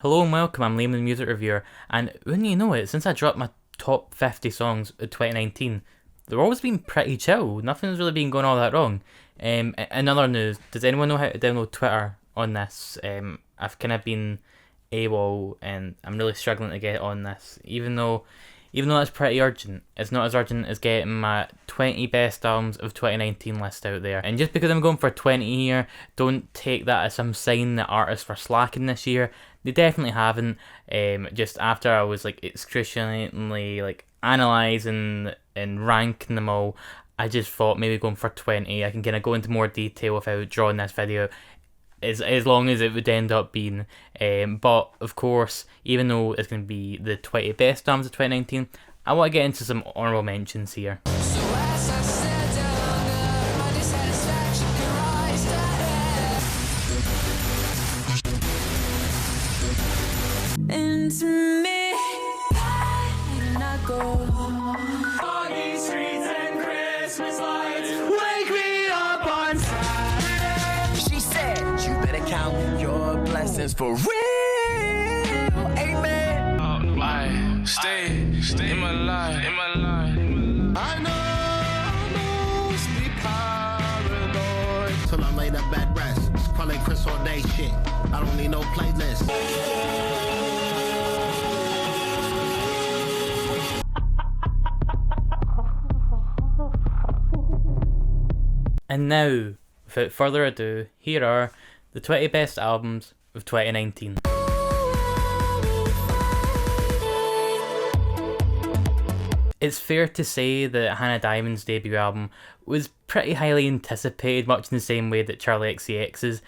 Hello and welcome, I'm Liam the Music Reviewer, and wouldn't you know it, since I dropped my top 50 songs of 2019, they've always been pretty chill, nothing's really been going all that wrong. In other news, does anyone know how to download Twitter on this? I've kind of been AWOL and I'm really struggling to get on this, even though that's pretty urgent. It's not as urgent as getting my 20 best albums of 2019 list out there. And just because I'm going for 20 here, don't take that as some sign that artists were slacking this year. They definitely haven't. Just after I was excruciatingly analysing and ranking them all, I just thought maybe going for 20, I can kind of go into more detail without drawing this video as long as it would end up being. But of course, even though it's going to be the 20 best albums of 2019, I want to get into some honourable mentions here. Into me, and I go. Foggy streets and Christmas lights wake me up on Saturday. She said, you better count your blessings for real. Amen. I stay in my life. I know, be paranoid. Till I lay that bed rest. Probably Chris all day shit. I don't need no playlist. And now, without further ado, here are the 20 best albums of 2019. It's fair to say that Hannah Diamond's debut album was pretty highly anticipated, much in the same way that Charli XCX's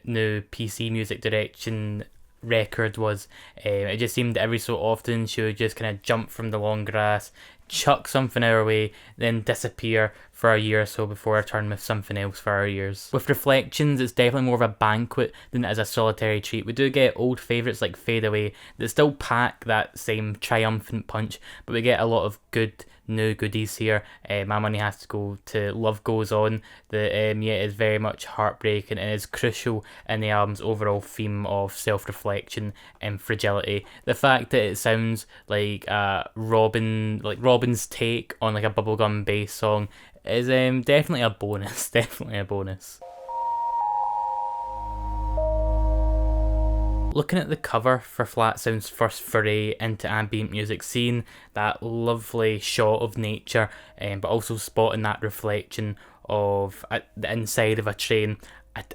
new PC music direction record was. It just seemed every so often she would just kind of jump from the long grass, chuck something our way, then disappear for a year or so before return with something else for our ears. With Reflections, it's definitely more of a banquet than it is a solitary treat. We do get old favourites like Fade Away that still pack that same triumphant punch, but we get a lot of good new goodies here. My money has to go to Love Goes On, that is very much heartbreaking and is crucial in the album's overall theme of self-reflection and fragility. The fact that it sounds like Robin's take on like a bubblegum bass song is definitely a bonus. Definitely a bonus. Looking at the cover for Flatsound's first foray into ambient music, seeing that lovely shot of nature, but also spotting that reflection of the inside of a train,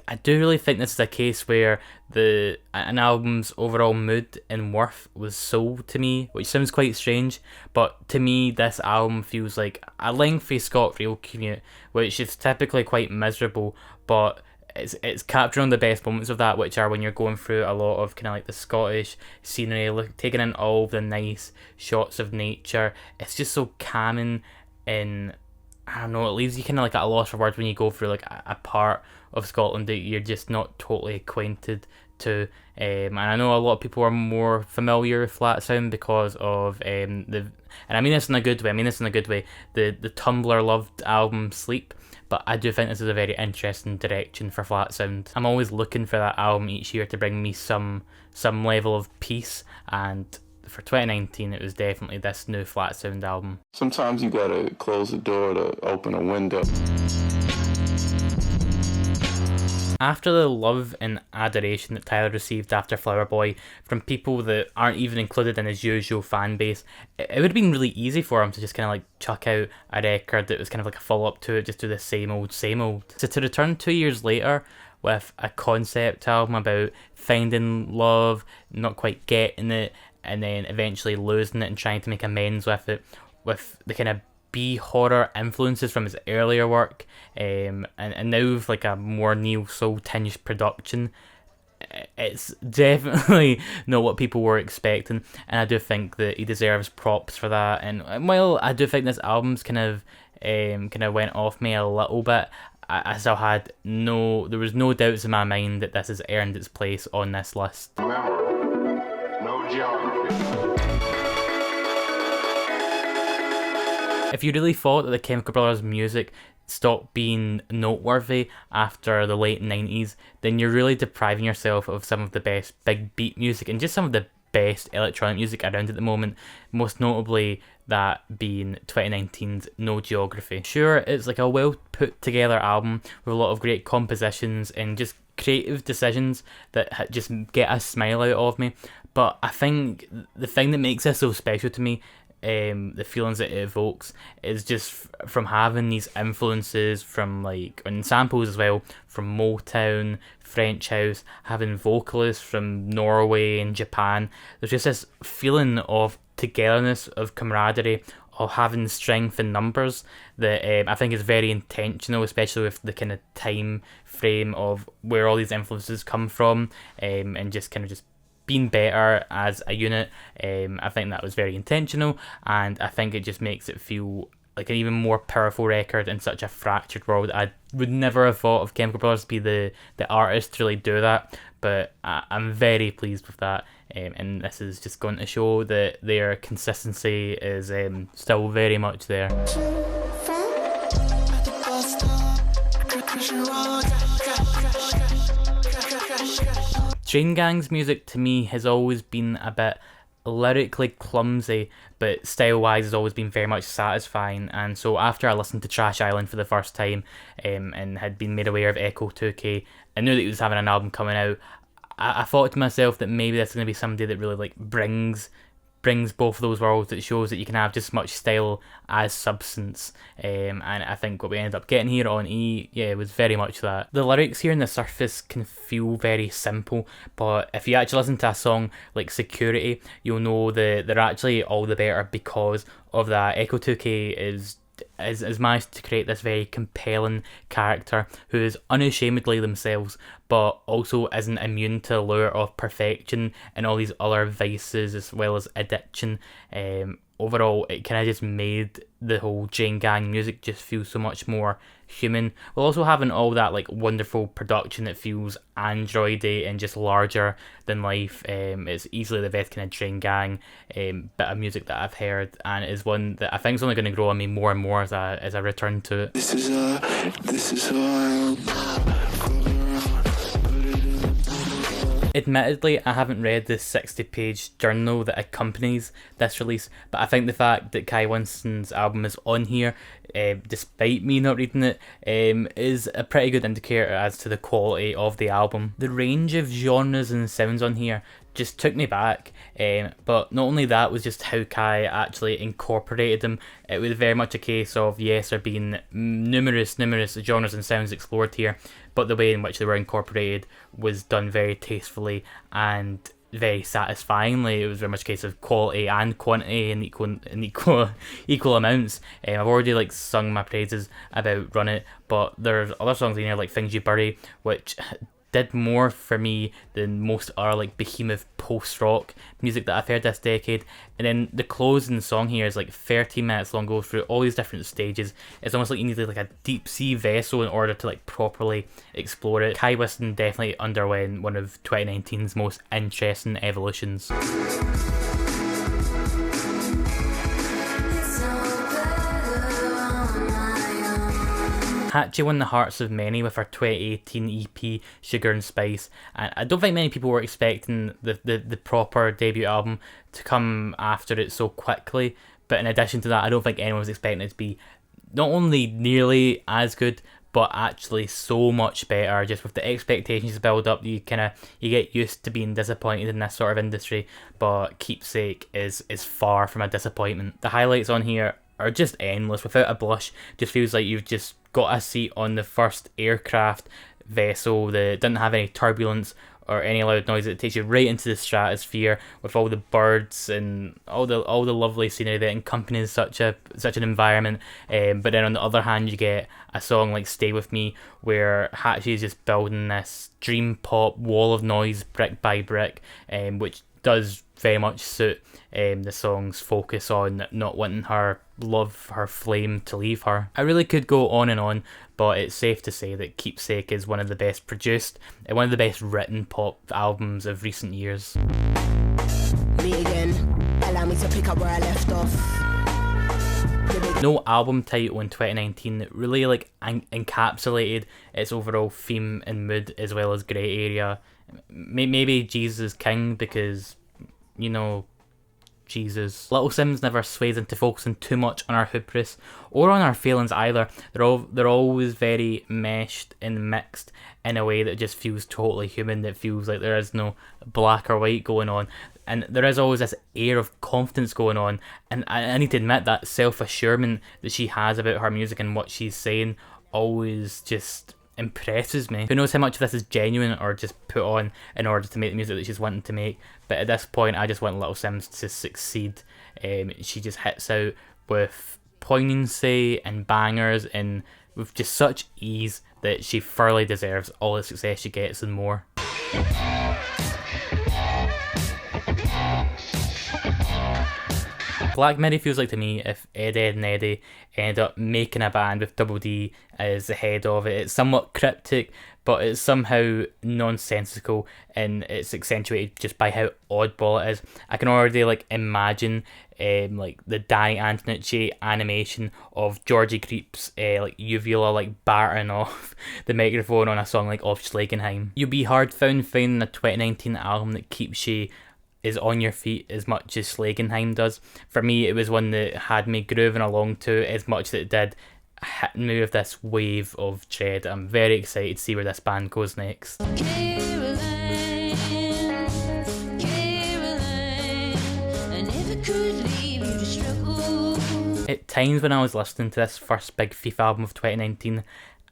I do really think this is a case where an album's overall mood and worth was sold to me, which sounds quite strange, but to me this album feels like a lengthy ScotRail commute, which is typically quite miserable, but it's capturing the best moments of that, which are when you're going through a lot of kind of like the Scottish scenery, taking in all the nice shots of nature. It's just so calming, and I don't know, it leaves you kind of like at a loss for words when you go through like a part of Scotland that you're just not totally acquainted to. And I know a lot of people are more familiar with Flatsound because of and I mean this in a good way, the Tumblr loved album Sleep. But I do think this is a very interesting direction for Flatsound. I'm always looking for that album each year to bring me some level of peace, and for 2019 it was definitely this new Flatsound album. Sometimes you gotta close the door to open a window. After the love and adoration that Tyler received after Flower Boy from people that aren't even included in his usual fan base, it would have been really easy for him to just kind of like chuck out a record that was kind of like a follow-up to it, just do the same old. So to return 2 years later with a concept album about finding love, not quite getting it, and then eventually losing it and trying to make amends with it, with the kind of B-horror influences from his earlier work, and now with like a more neo-soul tinged production, it's definitely not what people were expecting, and I do think that he deserves props for that. And while I do think this album's kind of went off me a little bit, I still had there was no doubts in my mind that this has earned its place on this list. Remember, no geography. If you really thought that the Chemical Brothers' music stop being noteworthy after the late 90s, then you're really depriving yourself of some of the best big beat music and just some of the best electronic music around at the moment, most notably that being 2019's No Geography. Sure, it's like a well put together album with a lot of great compositions and just creative decisions that just get a smile out of me, but I think the thing that makes this so special to me, the feelings that it evokes, is just from having these influences from like, and samples as well, from Motown, French house, having vocalists from Norway and Japan. There's just this feeling of togetherness, of camaraderie, of having strength in numbers that I think is very intentional, especially with the kind of time frame of where all these influences come from, and just kind of just being better as a unit. I think that was very intentional, and I think it just makes it feel like an even more powerful record in such a fractured world. I would never have thought of Chemical Brothers to be the artist to really do that, but I'm very pleased with that, and this is just going to show that their consistency is still very much there. Train Gang's music to me has always been a bit lyrically clumsy, but style-wise has always been very much satisfying. And so after I listened to Trash Island for the first time, and had been made aware of Echo 2K, I knew that he was having an album coming out. I thought to myself that maybe this is going to be somebody that really like brings both of those worlds, that shows that you can have just as much style as substance, and I think what we ended up getting here on E, yeah, was very much that. The lyrics here on the surface can feel very simple, but if you actually listen to a song like Security, you'll know that they're actually all the better because of that. Echo 2K is managed to create this very compelling character who is unashamedly themselves, but also isn't immune to the lure of perfection and all these other vices as well as addiction. Overall, it kind of just made the whole Chain Gang music just feel so much more human, while also having all that like wonderful production that feels androidy and just larger than life. It's easily the best kind of Chain Gang bit of music that I've heard, and is one that I think is only going to grow on me more and more as I return to it. This is how Admittedly, I haven't read the 60-page journal that accompanies this release, but I think the fact that Kai Winston's album is on here, despite me not reading it, is a pretty good indicator as to the quality of the album. The range of genres and sounds on here just took me back, but not only that was just how Kai actually incorporated them. It was very much a case of, yes, there being numerous genres and sounds explored here, but the way in which they were incorporated was done very tastefully and very satisfyingly. It was very much a case of quality and quantity in equal amounts. I've already like sung my praises about Run It, but there's other songs in here like Things You Bury, which did more for me than most other like behemoth post-rock music that I've heard this decade. And then the closing song here is like 30 minutes long, goes through all these different stages. It's almost like you needed like a deep sea vessel in order to like properly explore it. Kai Whiston definitely underwent one of 2019's most interesting evolutions. Hatchie won the hearts of many with her 2018 EP Sugar and Spice, and I don't think many people were expecting the proper debut album to come after it so quickly, but in addition to that, I don't think anyone was expecting it to be not only nearly as good, but actually so much better. Just with the expectations build up, you get used to being disappointed in this sort of industry, but Keepsake is far from a disappointment. The highlights on here are just endless. Without a blush, just feels like you've just got a seat on the first aircraft vessel that didn't have any turbulence or any loud noise. It takes you right into the stratosphere with all the birds and all the lovely scenery that accompanies such an environment. But then on the other hand, you get a song like Stay With Me, where Hatchie is just building this dream pop wall of noise brick by brick, which does very much suit the song's focus on not wanting her love, her flame, to leave her. I really could go on, but it's safe to say that Keepsake is one of the best produced and one of the best written pop albums of recent years. Me again, allow me to pick up where I left off. The big No album title in 2019 that really like encapsulated its overall theme and mood, as well as Grey Area. Maybe Jesus is King, because, you know, Jesus. Little Simz never sways into focusing too much on our hubris or on our feelings either. They're always very meshed and mixed in a way that just feels totally human, that feels like there is no black or white going on. And there is always this air of confidence going on, and I need to admit that self-assurement that she has about her music and what she's saying always just impresses me. Who knows how much of this is genuine or just put on in order to make the music that she's wanting to make, but at this point I just want Little Simz to succeed. She just hits out with poignancy and bangers and with just such ease that she thoroughly deserves all the success she gets and more. Black Midi feels like to me if Ed and Eddie ended up making a band with Double D as the head of it. It's somewhat cryptic, but it's somehow nonsensical, and it's accentuated just by how oddball it is. I can already like imagine like the Danny Antonucci animation of Georgie Creep's like uvula like battering off the microphone on a song like Of Schlagenheim. You'll be hard found finding a 2019 album that keeps you is on your feet as much as Schlagenheim does. For me, it was one that had me grooving along to as much as it did hitting me with this wave of dread. I'm very excited to see where this band goes next. Caroline, I never could leave you to struggle. At times when I was listening to this first big Thief album of 2019,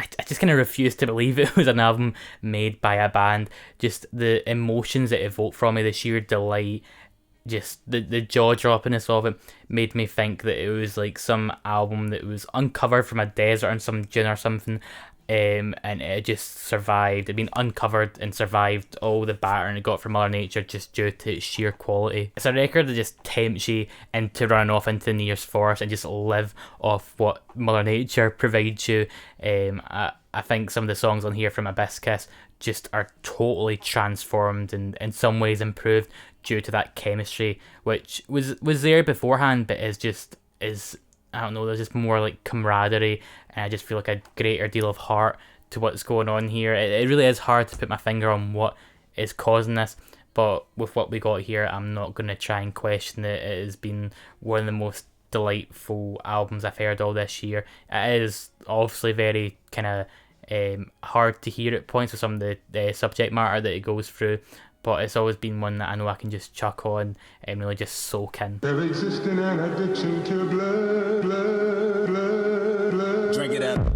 I just kind of refused to believe it was an album made by a band. Just the emotions it evoked from me, the sheer delight, just the jaw-droppiness of it made me think that it was like some album that was uncovered from a desert in some dune or something, and it just survived. It'd been uncovered and survived all the battering it got from Mother Nature just due to its sheer quality. It's a record that just tempts you into running off into the nearest forest and just live off what Mother Nature provides you. I think some of the songs on here from Abyss Kiss just are totally transformed and in some ways improved due to that chemistry, which was there beforehand, but is I don't know, there's just more like camaraderie, and I just feel like a greater deal of heart to what's going on here. It really is hard to put my finger on what is causing this, but with what we got here, I'm not going to try and question it. It has been one of the most delightful albums I've heard all this year. It is obviously very kind of hard to hear at points with some of the subject matter that it goes through, but it's always been one that I know I can just chuck on and really just soak in. There exists an addiction to blood. Drink it up.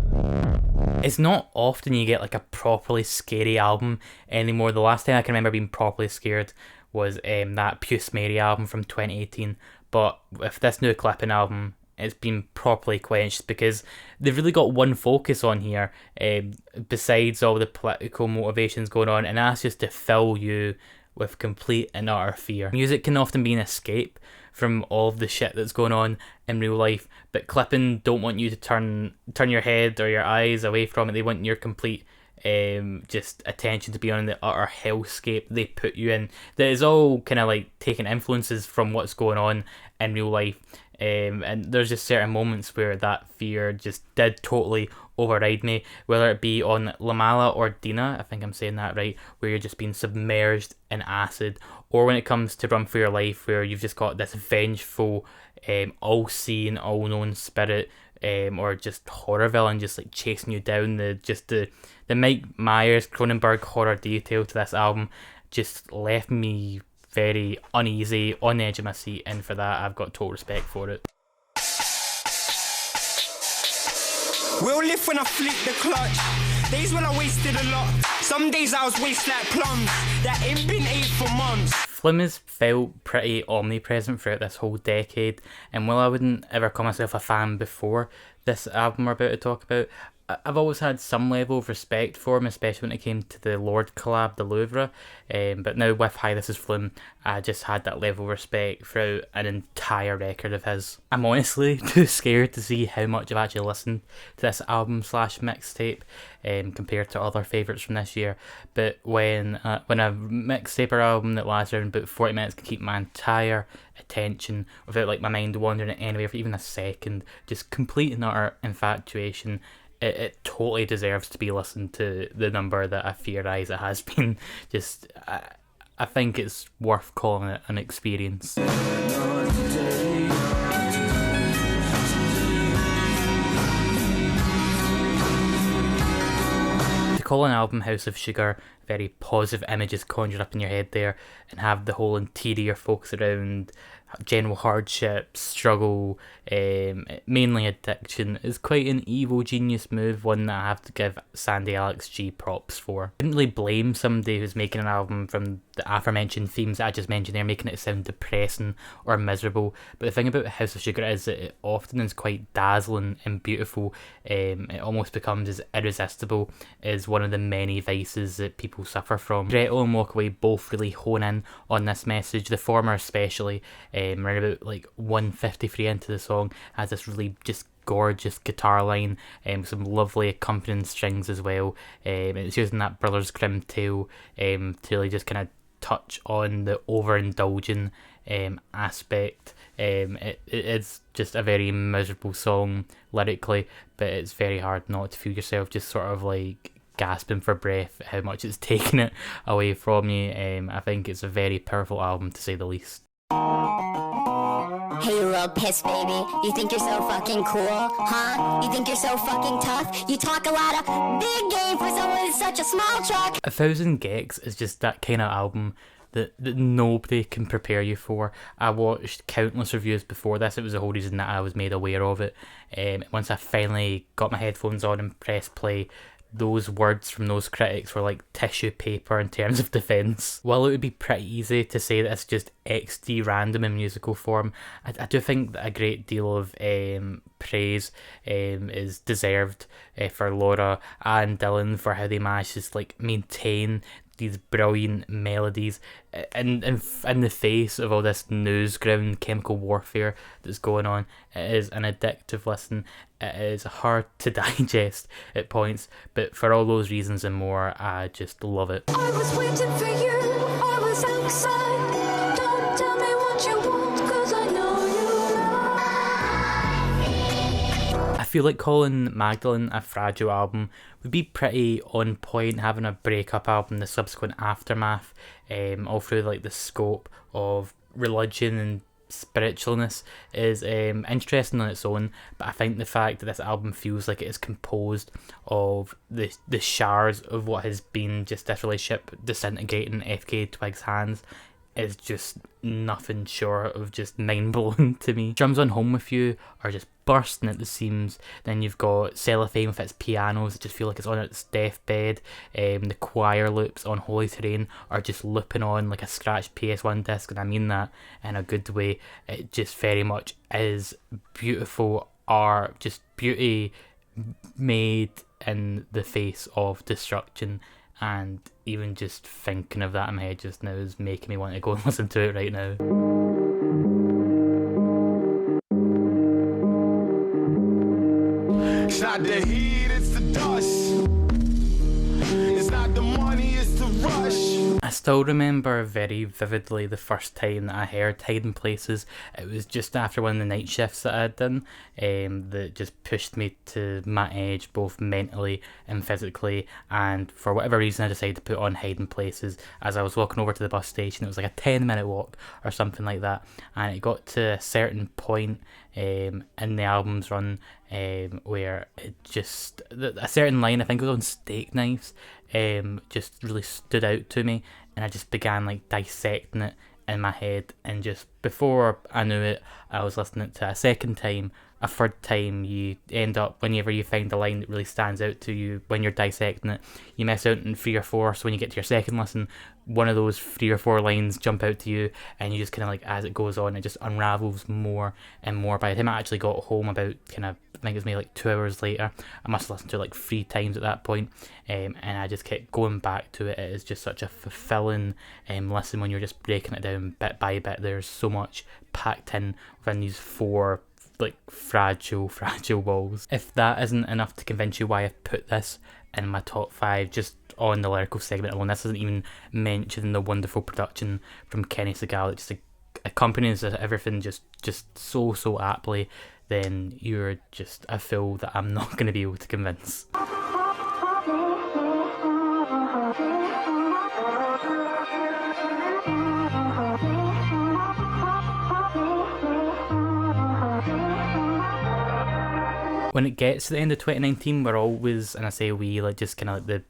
It's not often you get like a properly scary album anymore. The last time I can remember being properly scared was that Puce Mary album from 2018, but with this new Clipping album, it's been properly quenched because they've really got one focus on here, besides all the political motivations going on, and that's just to fill you with complete and utter fear. Music can often be an escape from all of the shit that's going on in real life, but Clipping don't want you to turn your head or your eyes away from it. They want your complete just attention to be on the utter hellscape they put you in, that is all kind of like taking influences from what's going on in real life. And there's just certain moments where that fear just did totally override me, whether it be on Lamala or Dina, I think I'm saying that right, where you're just being submerged in acid, or when it comes to Run For Your Life, where you've just got this vengeful, all-seeing, all-knowing spirit, or just horror villain just like chasing you down. The Mike Myers Cronenberg horror detail to this album just left me very uneasy, on the edge of my seat, and for that I've got total respect for it. We'll live when I flip the clutch. Days when I wasted a lot. Some days I was waste like plums that ain't been ate for months. Flume has felt pretty omnipresent throughout this whole decade, and while I wouldn't ever call myself a fan before this album we're about to talk about, I've always had some level of respect for him, especially when it came to the Lord collab, the Louvre. But now with Hi, This Is Flume, I just had that level of respect throughout an entire record of his. I'm honestly too scared to see how much I've actually listened to this album / mixtape compared to other favourites from this year. But when a mixtape or album that lasts around about 40 minutes can keep my entire attention without like my mind wandering anywhere for even a second, just complete and utter infatuation, it totally deserves to be listened to the number that I theorise it has been. Just, I think it's worth calling it an experience. To call an album House of Sugar, very positive images conjured up in your head there, and have the whole interior focus around general hardship, struggle, mainly addiction, is quite an evil genius move, one that I have to give Sandy Alex G props for. I didn't really blame somebody who's making an album from the aforementioned themes that I just mentioned there, making it sound depressing or miserable, but the thing about House of Sugar is that it often is quite dazzling and beautiful. It almost becomes as irresistible as one of the many vices that people suffer from. Gretel and Walkaway both really hone in on this message, the former especially, around about like 1:53 into the song, has this really just gorgeous guitar line with some lovely accompanying strings as well. It's using that Brothers Grimm tale to really just kind of touch on the overindulging aspect. It's just a very miserable song lyrically, but it's very hard not to feel yourself just sort of like gasping for breath at how much it's taking it away from you. I think it's a very powerful album to say the least. Hey, you little piss baby, you think you're so fucking cool, huh? You think you're so fucking tough? You talk a lot of big game for someone with such a small truck. 1000 Gecs is just that kind of album that nobody can prepare you for. I watched countless reviews before this. It was the whole reason that I was made aware of it. Once I finally got my headphones on and pressed play, those words from those critics were like tissue paper in terms of defence. While it would be pretty easy to say that it's just XD random in musical form, I do think that a great deal of praise is deserved for Laura and Dylan for how they managed to just, like, maintain these brilliant melodies in the face of all this newsground chemical warfare that's going on. It is an addictive listen. It is hard to digest at points, but for all those reasons and more, I just love it. I was waiting for you, I was outside. Don't tell me what you want, 'cause I know you. I feel like calling Magdalene a fragile album would be pretty on point, having a breakup album, the subsequent aftermath, all through like the scope of religion and spiritualness is interesting on its own, but I think the fact that this album feels like it is composed of the shards of what has been just this relationship disintegrating in FKA Twigs' hands is just nothing short of just mind-blowing to me. Drums on Home With You are just bursting at the seams. Then you've got Cellophane with its pianos that just feel like it's on its deathbed. The choir loops on Holy Terrain are just looping on like a scratched PS1 disc, and I mean that in a good way. It just very much is beautiful art, just beauty made in the face of destruction. And even just thinking of that in my head just now is making me want to go and listen to it right now. It's not the heat, it's the dust. It's not the money, it's the rush. I still remember very vividly the first time that I heard Hiding Places. It was just after one of the night shifts that I had done that just pushed me to my edge, both mentally and physically, and for whatever reason I decided to put on Hiding Places as I was walking over to the bus station. It was like a 10-minute walk or something like that, and it got to a certain point in the album's run where it just, a certain line, I think it was on Steak Knives, just really stood out to me, and I just began like dissecting it in my head, and just before I knew it, I was listening to it a second time, a third time. You end up, whenever you find a line that really stands out to you when you're dissecting it, you miss out on 3 or 4, so when you get to your second listen, one of those 3 or 4 lines jump out to you, and you just kind of like, as it goes on, it just unravels more and more. By the time I actually got home, about kind of, I think it was maybe like 2 hours later, I must have listened to it like 3 times at that point, and I just kept going back to it. It is just such a fulfilling listen when you're just breaking it down bit by bit. There's so much packed in within these 4 like fragile balls. If that isn't enough to convince you why I've put this in my top 5 just on the lyrical segment alone, this isn't even mentioning the wonderful production from Kenny Segal that just accompanies everything just so aptly, then you're just a fool that I'm not going to be able to convince. When it gets to the end of 2019, we're always, and I say we, like just kind of like the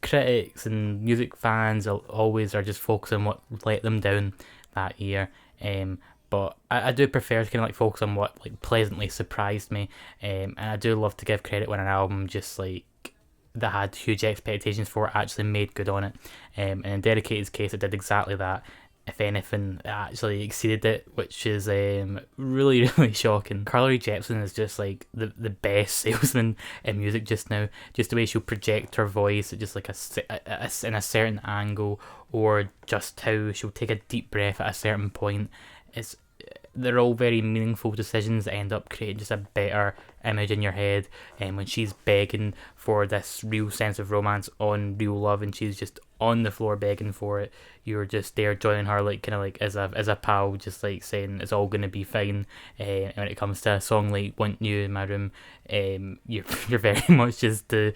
critics and music fans always are just focusing on what let them down that year. But I do prefer to kind of like focus on what like pleasantly surprised me. And I do love to give credit when an album just like that had huge expectations for it actually made good on it. And in Dedicated's case, it did exactly that. If anything, it actually exceeded it, which is really shocking. Carly Rae Jepsen is just like the best salesman in music just now. Just the way she'll project her voice at just like in a certain angle, or just how she'll take a deep breath at a certain point. They're all very meaningful decisions that end up creating just a better image in your head. And when she's begging for this real sense of romance on real love, and she's just on the floor begging for it, you're just there joining her, like kind of like as a pal, just like saying it's all gonna be fine. And when it comes to a song like "Want You in My Room," you're very much just the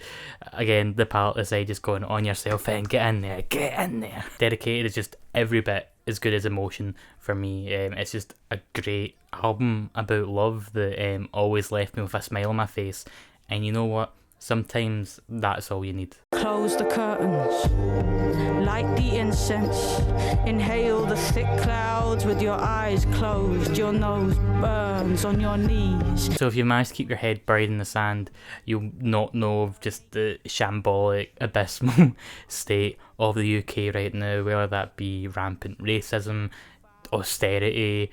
pal at the side, just going on yourself and get in there. Dedicated is just every bit as good as Emotion for me. It's just a great album about love that always left me with a smile on my face. And you know what? Sometimes that's all you need. Close the curtains, light the incense, inhale the thick clouds with your eyes closed, your nose burns on your knees. So if you manage to keep your head buried in the sand, you'll not know of just the shambolic, abysmal state of the UK right now, whether that be rampant racism, austerity,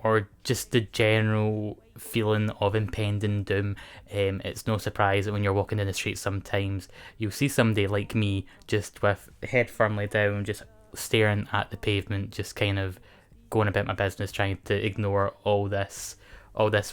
or just the general feeling of impending doom. It's no surprise that when you're walking down the street sometimes you'll see somebody like me just with head firmly down, just staring at the pavement, just kind of going about my business, trying to ignore all this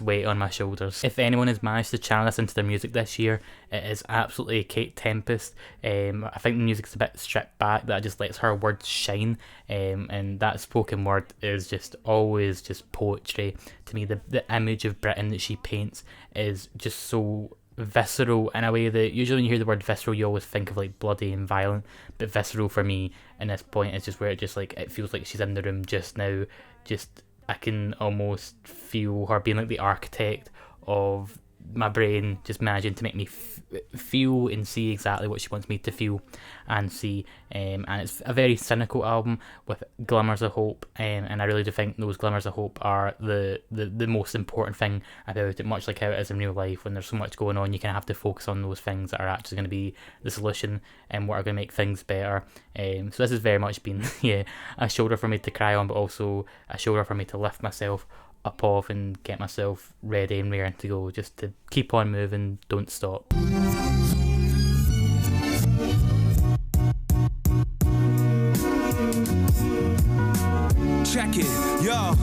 weight on my shoulders. If anyone has managed to channel this into their music this year, it is absolutely Kate Tempest. I think the music's a bit stripped back, that just lets her words shine, and that spoken word is just always just poetry to me. The image of Britain that she paints is just so visceral in a way that usually when you hear the word visceral you always think of like bloody and violent, but visceral for me in this point is just where it just like it feels like she's in the room just now. Just I can almost feel her being like the architect of my brain, just managing to make me feel and see exactly what she wants me to feel and see. And it's a very cynical album with glimmers of hope, and I really do think those glimmers of hope are the most important thing about it. Much like how it is in real life, when there's so much going on, you kind of have to focus on those things that are actually going to be the solution and what are going to make things better. So this has very much been a shoulder for me to cry on, but also a shoulder for me to lift myself up off and get myself ready and raring to go, just to keep on moving, don't stop. Check it, yo.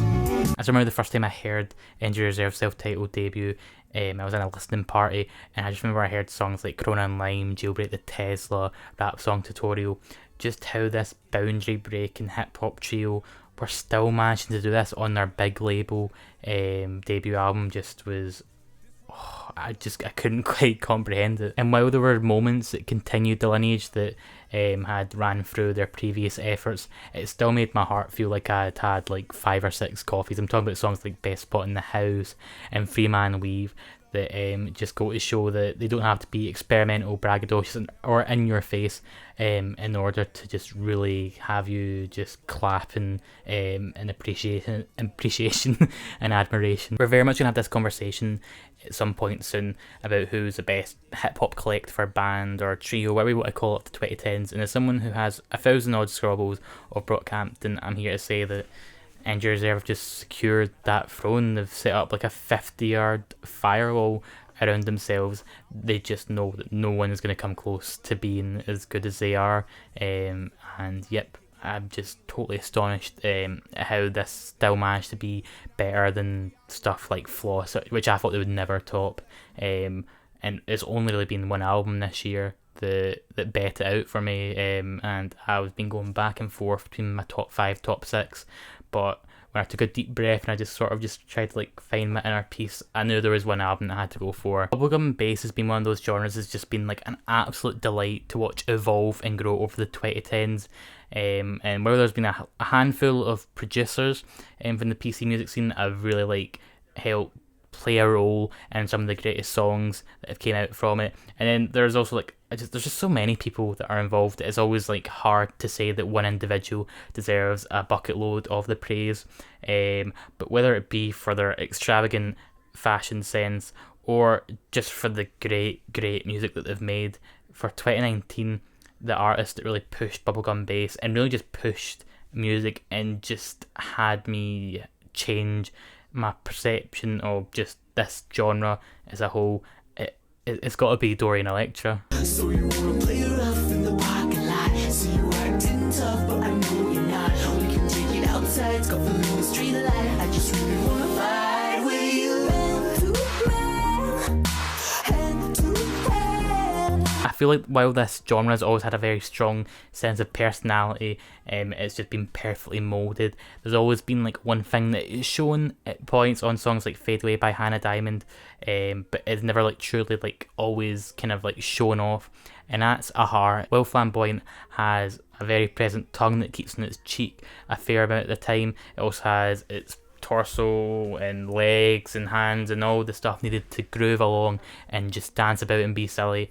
I remember the first time I heard Injury Reserve's self-titled debut, I was in a listening party, and I just remember I heard songs like Corona and Lime, Jailbreak the Tesla, Rap Song Tutorial, just how this boundary breaking hip hop trio were still managing to do this on their big label debut album just was, I couldn't quite comprehend it. And while there were moments that continued the lineage that had ran through their previous efforts, it still made my heart feel like I had had like 5 or 6 coffees. I'm talking about songs like Best Spot in the House and Free Man Weave. that just go to show that they don't have to be experimental, braggadocious, or in your face in order to just really have you just clapping in appreciation and admiration. We're very much going to have this conversation at some point soon about who's the best hip-hop collective band or trio, whatever you want to call it, of the 2010s. And as someone who has 1,000 odd scrobbles of Brockhampton, I'm here to say that Injury Reserve have just secured that throne. They've set up like a 50-yard firewall around themselves. They just know that no one is going to come close to being as good as they are. And yep, I'm just totally astonished how this still managed to be better than stuff like Floss, which I thought they would never top. And it's only really been one album this year that bet it out for me. And I've been going back and forth between my top 5, top 6. But when I took a deep breath and I just sort of just tried to like find my inner peace, I knew there was one album that I had to go for. Bubblegum bass has been one of those genres that's just been like an absolute delight to watch evolve and grow over the 2010s. And where there's been a handful of producers from the PC music scene that have really like helped play a role in some of the greatest songs that have came out from it. And then there's also like there's just so many people that are involved. It's always like hard to say that one individual deserves a bucket load of the praise. But whether it be for their extravagant fashion sense or just for the great music that they've made, for 2019, the artist that really pushed bubblegum bass and really just pushed music and just had me change my perception of just this genre as a whole, it's got to be Dorian Electra. So you wanna play rough in the parking lot? So you acting tough, but I know you're not. We can take it outside, it's got the little street light. I just really wanna fight with you. Hand to hand, hand to hand. I feel like while this genre has always had a very strong sense of personality, it's just been perfectly moulded. There's always been like one thing that is shown at points on songs like Fade Away by Hannah Diamond, but it's never like truly like always kind of like shown off, and that's a heart. While Flamboyant has a very present tongue that keeps on its cheek a fair amount of the time, it also has its torso and legs and hands and all the stuff needed to groove along and just dance about and be silly.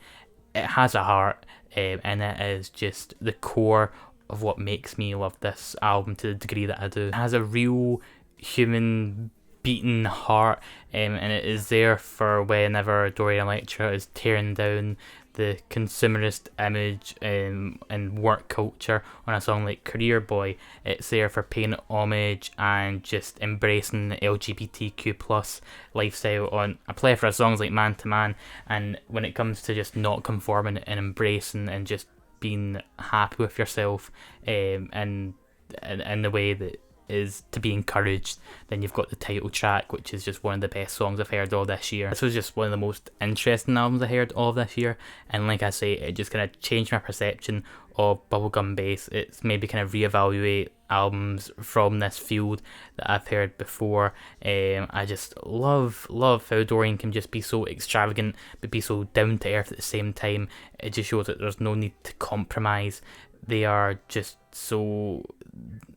It has a heart, and it is just the core of what makes me love this album to the degree that I do. It has a real human beating heart, and it is there for whenever Dorian Electra is tearing down the consumerist image and work culture on a song like Career Boy. It's there for paying homage and just embracing the LGBTQ plus lifestyle on a plethora of songs like Man to Man. And when it comes to just not conforming and embracing and just being happy with yourself and the way that is to be encouraged, then you've got the title track, which is just one of the best songs I've heard all this year. This was just one of the most interesting albums I heard all of this year, and like I say, it just kind of changed my perception of bubblegum bass. It's maybe kind of reevaluate albums from this field that I've heard before. I just love how Dorian can just be so extravagant but be so down to earth at the same time. It just shows that there's no need to compromise. They are just so,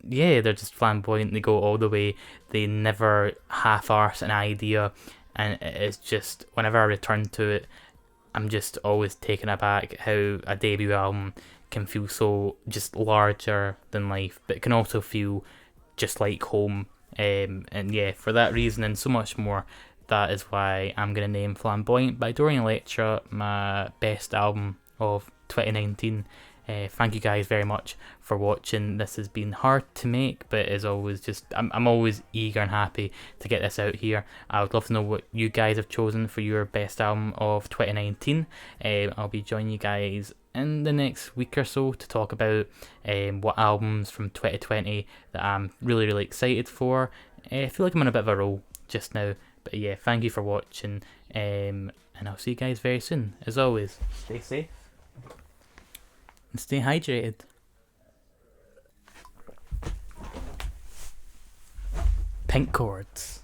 yeah, they're just flamboyant. They go all the way. They never half-arse an idea, and it's just, whenever I return to it, I'm just always taken aback how a debut album can feel so just larger than life, but it can also feel just like home. And yeah, for that reason and so much more, that is why I'm going to name Flamboyant by Dorian Electra my best album of 2019. Thank you guys very much for watching. This has been hard to make, but as always, just I'm always eager and happy to get this out here. I would love to know what you guys have chosen for your best album of 2019. I'll be joining you guys in the next week or so to talk about what albums from 2020 that I'm really excited for. I feel like I'm on a bit of a roll just now, but yeah, thank you for watching, and I'll see you guys very soon. As always, stay safe and stay hydrated. Pink chords.